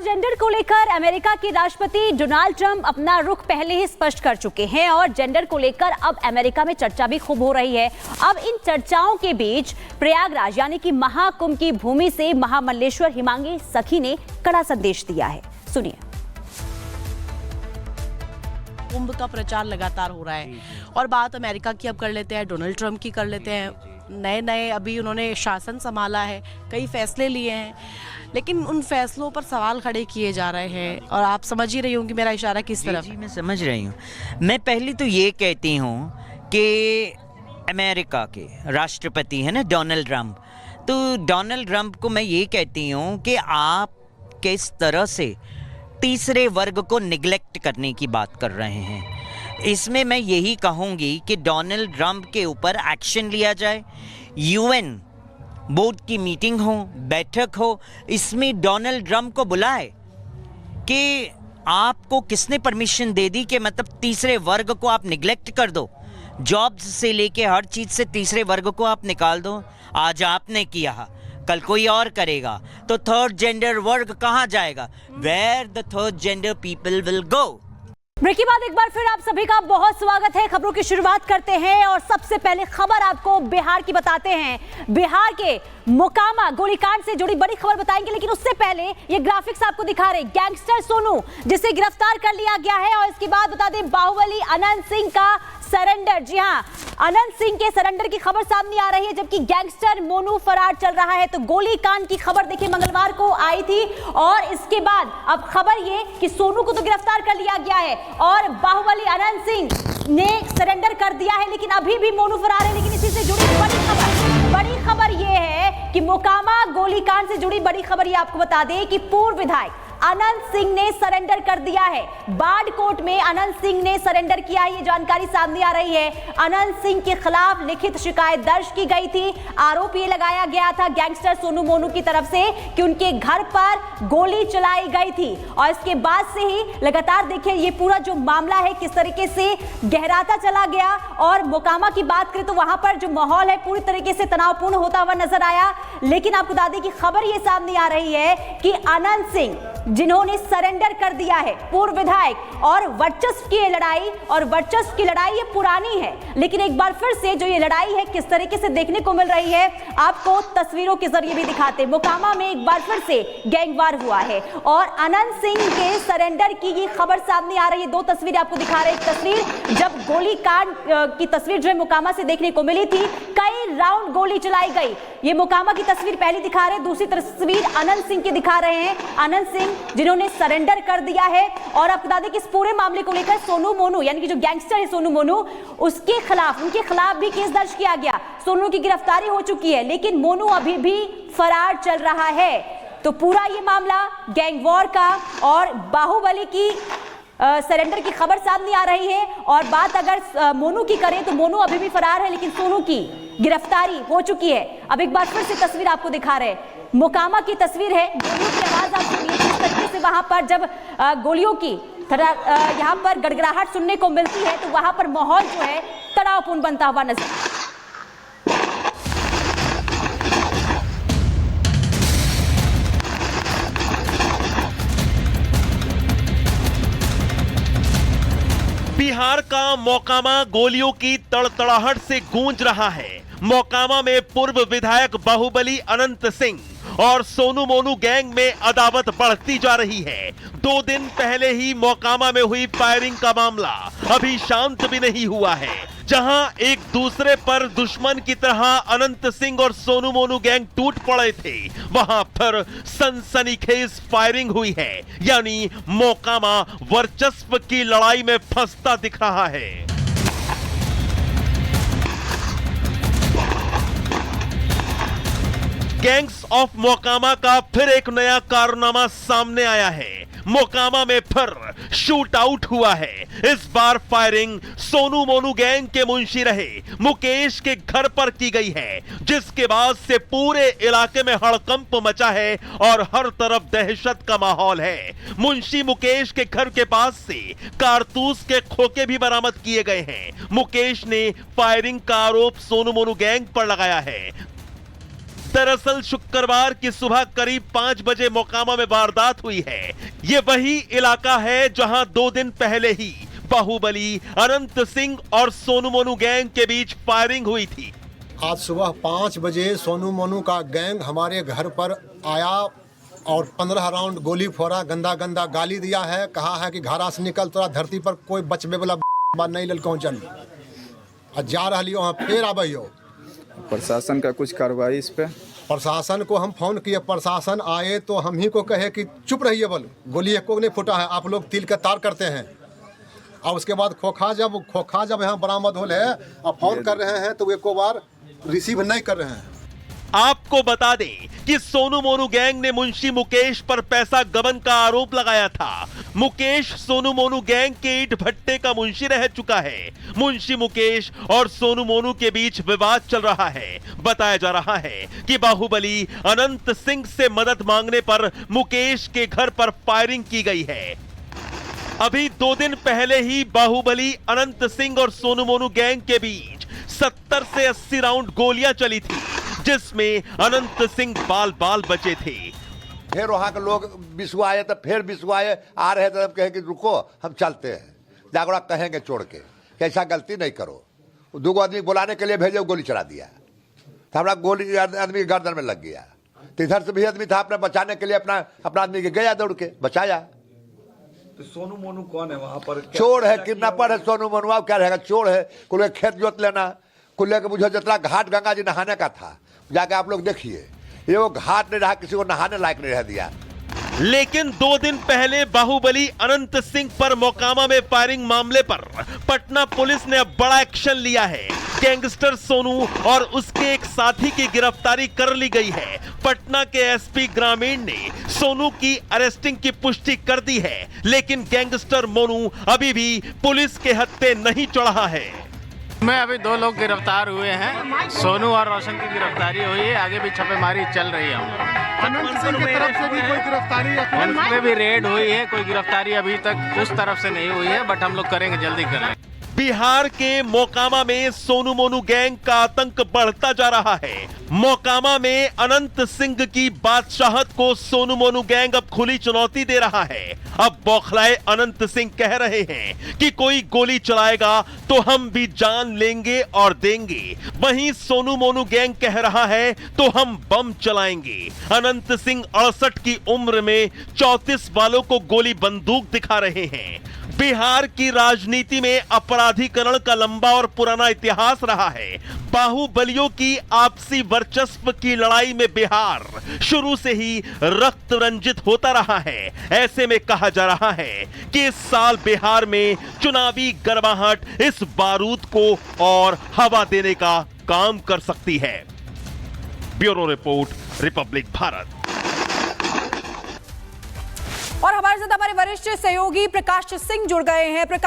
Gender को लेकर America के राष्ट्रपति डोनाल्ड ट्रंप अपना रुख पहले ही स्पष्ट कर चुके हैं और जेंडर को लेकर अब अमेरिका में चर्चा भी खूब हो रही है। अब इन चर्चाओं के बीच प्रयागराज यानी कि महाकुंभ की भूमि से महामल्लेश्वर हिमांगी सखी ने कड़ा संदेश दिया है। सुनिए। कुंभ का प्रचार लगातार हो रहा है और बात अमेरिका की अब कर लेते हैं, डोनाल्ड ट्रंप की कर लेते हैं। नए अभी उन्होंने शासन संभाला है, कई फैसले लिए हैं, लेकिन उन फैसलों पर सवाल खड़े किए जा रहे हैं और आप समझ ही रही होंगी मेरा इशारा किस तरफ। जी मैं समझ रही हूँ। मैं पहले तो ये कहती हूँ कि अमेरिका के राष्ट्रपति है ना डोनाल्ड ट्रंप, तो डोनाल्ड ट्रंप को मैं ये कहती हूँ कि आप किस तरह से तीसरे वर्ग को निगलेक्ट करने की बात कर रहे हैं। इसमें मैं यही कहूँगी कि डोनाल्ड ट्रंप के ऊपर एक्शन लिया जाए, यूएन बोर्ड की मीटिंग हो, बैठक हो, इसमें डोनाल्ड ट्रंप को बुलाए कि आपको किसने परमिशन दे दी कि मतलब तीसरे वर्ग को आप निगलेक्ट कर दो, जॉब्स से लेके हर चीज़ से तीसरे वर्ग को आप निकाल दो। आज आपने किया, कल कोई और करेगा, तो थर्ड जेंडर वर्ग कहाँ जाएगा? Where the third gender people will go. Break के बाद एक बार फिर आप सभी का बहुत स्वागत है। खबरों की शुरुआत करते हैं और सबसे पहले खबर आपको बिहार की बताते हैं। बिहार के मोकामा गोलीकांड से जुड़ी बड़ी खबर बताएंगे, लेकिन उससे पहले ये ग्राफिक्स आपको दिखा रहे गैंगस्टर सोनू जिसे गिरफ्तार कर लिया गया है। और इसके बाद बता दें बाहुबली अनंत सिंह का सरेंडर। जी हां, अनंत सिंह के सरेंडर की खबर सामने आ रही है, जबकि गैंगस्टर मोनू फरार चल रहा है। तो गोलीकांड की खबर देखिए मंगलवार को आई थी और इसके बाद अब खबर ये कि सोनू को तो गिरफ्तार कर लिया गया है और बाहुबली अनंत सिंह ने सरेंडर कर दिया है, लेकिन अभी भी मोनू फरार है। लेकिन इसी से जुड़ी बड़ी खबर ये है कि मोकामा गोलीकांड से जुड़ी बड़ी खबर ये आपको बता दें कि पूर्व विधायक अनंत सिंह ने सरेंडर कर दिया है। बाढ़ कोर्ट में अनंत सिंह ने सरेंडर किया है, ये जानकारी सामने आ रही है। अनंत सिंह के खिलाफ लिखित शिकायत दर्ज की गई थी। आरोप ये लगाया गया था गैंगस्टर सोनू मोनू की तरफ से कि उनके घर पर गोली चलाई गई थी और इसके बाद से ही लगातार देखिए ये पूरा जो मामला है किस तरीके से गहराता चला गया। और मोकामा की बात करें तो वहां पर जो माहौल है पूरी तरीके से तनावपूर्ण होता हुआ नजर आया। लेकिन आपको बता दें कि खबर ये सामने आ रही है कि अनंत सिंह जिन्होंने सरेंडर कर दिया है, पूर्व विधायक, और वर्चस्व की लड़ाई और वर्चस्व की लड़ाई ये पुरानी है, लेकिन एक बार फिर से जो ये लड़ाई है किस तरीके से देखने को मिल रही है आपको तस्वीरों के जरिए भी दिखाते। मोकामा में एक बार फिर से गैंगवार हुआ है और अनंत सिंह के सरेंडर की ये खबर सामने आ रही है। दो तस्वीरें आपको दिखा रहे हैं। तस्वीर जब गोलीकांड की तस्वीर जो है मोकामा से देखने को मिली थी, कई राउंड गोली चलाई गई। ये मोकामा की तस्वीर पहली दिखा रहे हैं, दूसरी तस्वीर अनंत सिंह की दिखा रहे हैं। अनंत सिंह जिन्होंने सरेंडर कर दिया है और आपको बता दें कि इस पूरे मामले को लेकर सोनू मोनू यानी कि जो गैंगस्टर है सोनू मोनू, उसके खिलाफ उनके खिलाफ भी केस दर्ज किया गया। सोनू की गिरफ्तारी हो चुकी है, लेकिन मोनू अभी भी फरार चल रहा है। तो पूरा ये मामला गैंग वॉर का और बाहुबली की सरेंडर की खबर सामने आ रही है। और बात अगर मोनू की करें तो मोनू अभी भी फरार है, लेकिन सोनू की गिरफ्तारी हो चुकी है। अब एक बार फिर से तस्वीर आपको दिखा रहे हैं, मोकामा की तस्वीर है। गोलियों की आवाज आप सुनिए किस तरीके से वहां पर जब गोलियों की यहाँ पर गड़गड़ाहट सुनने को मिलती है तो वहां पर माहौल जो है तनावपूर्ण बनता हुआ नजर। बिहार का मोकामा गोलियों की तड़तड़ाहट से गूंज रहा है। मोकामा में पूर्व विधायक बाहुबली अनंत सिंह और सोनू मोनू गैंग में अदावत बढ़ती जा रही है। 2 दिन पहले ही मोकामा में हुई फायरिंग का मामला अभी शांत भी नहीं हुआ है, जहां एक दूसरे पर दुश्मन की तरह अनंत सिंह और सोनू मोनू गैंग टूट पड़े थे, वहां पर सनसनीखेज फायरिंग हुई है। यानी मोकामा वर्चस्व की लड़ाई में फंसता दिख रहा है। गैंग्स ऑफ मोकामा का फिर एक नया कारनामा सामने आया है। मोकामा में फिर शूट आउट हुआ है। इस बार फायरिंग सोनू मोनू गैंग के मुंशी रहे मुकेश के घर पर की गई है, जिसके बाद से पूरे इलाके में हड़कंप मचा है और हर तरफ दहशत का माहौल है। मुंशी मुकेश के घर के पास से कारतूस के खोखे भी बरामद किए गए हैं। मुकेश ने फायरिंग का आरोप सोनू मोनू गैंग पर लगाया है। दरअसल शुक्रवार की सुबह करीब 5 बजे मोकामा में वारदात हुई है। ये वही इलाका है जहां 2 दिन पहले ही बाहुबली, अनंत सिंह और सोनू मोनू गैंग के बीच फायरिंग हुई थी। आज सुबह 5 बजे सोनू मोनू का गैंग हमारे घर पर आया और 15 राउंड गोली फोड़ा, गंदा गंदा गाली दिया है, कहा है कि घरा से निकल, तोरा धरती पर कोई बचबे वाला बात नहीं ललकों चल और जा रही वहाँ फिर आबो। प्रशासन का कुछ कार्रवाई इस पे? प्रशासन को हम फोन किए, प्रशासन आए तो हम ही को कहे कि चुप रहिए, बोल गोली एक को नहीं फूटा है, आप लोग तिल के तार करते हैं। और उसके बाद खोखा जब यहाँ बरामद हो है और फोन कर रहे हैं तो एको बार रिसीव नहीं कर रहे हैं। आपको बता दें कि सोनू मोनू गैंग ने मुंशी मुकेश पर पैसा गबन का आरोप लगाया था। मुकेश सोनू मोनू गैंग के ईंट भट्टे का मुंशी रह चुका है। मुंशी मुकेश और सोनू मोनू के बीच विवाद चल रहा है। बताया जा रहा है कि बाहुबली अनंत सिंह से मदद मांगने पर मुकेश के घर पर फायरिंग की गई है। अभी 2 दिन पहले ही बाहुबली, अनंत सिंह और सोनू मोनू गैंग के बीच 70 से 80 राउंड गोलियां चली थी, जिसमें अनंत सिंह बाल बाल बचे थे। फिर वहां के लोग बिसुआए तो फिर बिसुआए आ रहे थे, कहे कि रुको हम चलते हैं, जागड़ा कहेंगे छोड़ के कि ऐसा गलती नहीं करो। 2 आदमी बुलाने के लिए भेजे, गोली चला दिया तो हमारा गोली आदमी के गर्दन में लग गया। तो इधर से भी आदमी था अपने बचाने के लिए, अपना आदमी के गया दौड़ के बचाया। तो सोनू मोनू कौन है वहाँ पर? चोर है, किडनैपर है सोनू मोनू। अब क्या रहेगा, चोर है। कुल खेत जोत लेना, कुल के मुझे जितना घाट गंगा जी नहाने का था, जाके आप लोग देखिए, ये वो घाट नहीं रहा, किसी को नहाने लायक नहीं रह दिया। लेकिन 2 दिन पहले बाहुबली अनंत सिंह पर मोकामा में फायरिंग मामले पर पटना पुलिस ने अब बड़ा एक्शन लिया है। गैंगस्टर सोनू और उसके एक साथी की गिरफ्तारी कर ली गई है। पटना के एसपी ग्रामीण ने सोनू की अरेस्टिंग की पुष्टि कर दी है, लेकिन गैंगस्टर मोनू अभी भी पुलिस के हत्थे नहीं चढ़ा है। में अभी 2 लोग गिरफ्तार हुए हैं, सोनू और रोशन की गिरफ्तारी हुई है, आगे भी छापेमारी चल रही है। अनंत सिंह की तरफ से भी कोई गिरफ्तारी है? उन पे भी रेड हुई है, कोई गिरफ्तारी अभी तक उस तरफ से नहीं हुई है, बट हम लोग करेंगे, जल्दी कर लेंगे। बिहार के मोकामा में सोनू मोनू गैंग का आतंक बढ़ता जा रहा है। मोकामा में अनंत सिंह की बादशाहत को सोनू मोनू गैंग अब खुली चुनौती दे रहा है। अब बौखलाए अनंत सिंह कह रहे हैं कि कोई गोली चलाएगा तो हम भी जान लेंगे और देंगे। वहीं सोनू मोनू गैंग कह रहा है तो हम बम चलाएंगे। अनंत सिंह 68 की उम्र में 34 वालों को गोली बंदूक दिखा रहे हैं। बिहार की राजनीति में अपराधीकरण का लंबा और पुराना इतिहास रहा है। बाहुबलियों की आपसी वर्चस्व की लड़ाई में बिहार शुरू से ही रक्त रंजित होता रहा है। ऐसे में कहा जा रहा है कि इस साल बिहार में चुनावी गर्माहट इस बारूद को और हवा देने का काम कर सकती है। Bureau report, Republic Bharat. और हमारे साथ हमारे वरिष्ठ सहयोगी प्रकाश सिंह जुड़ गए हैं। प्रकाश,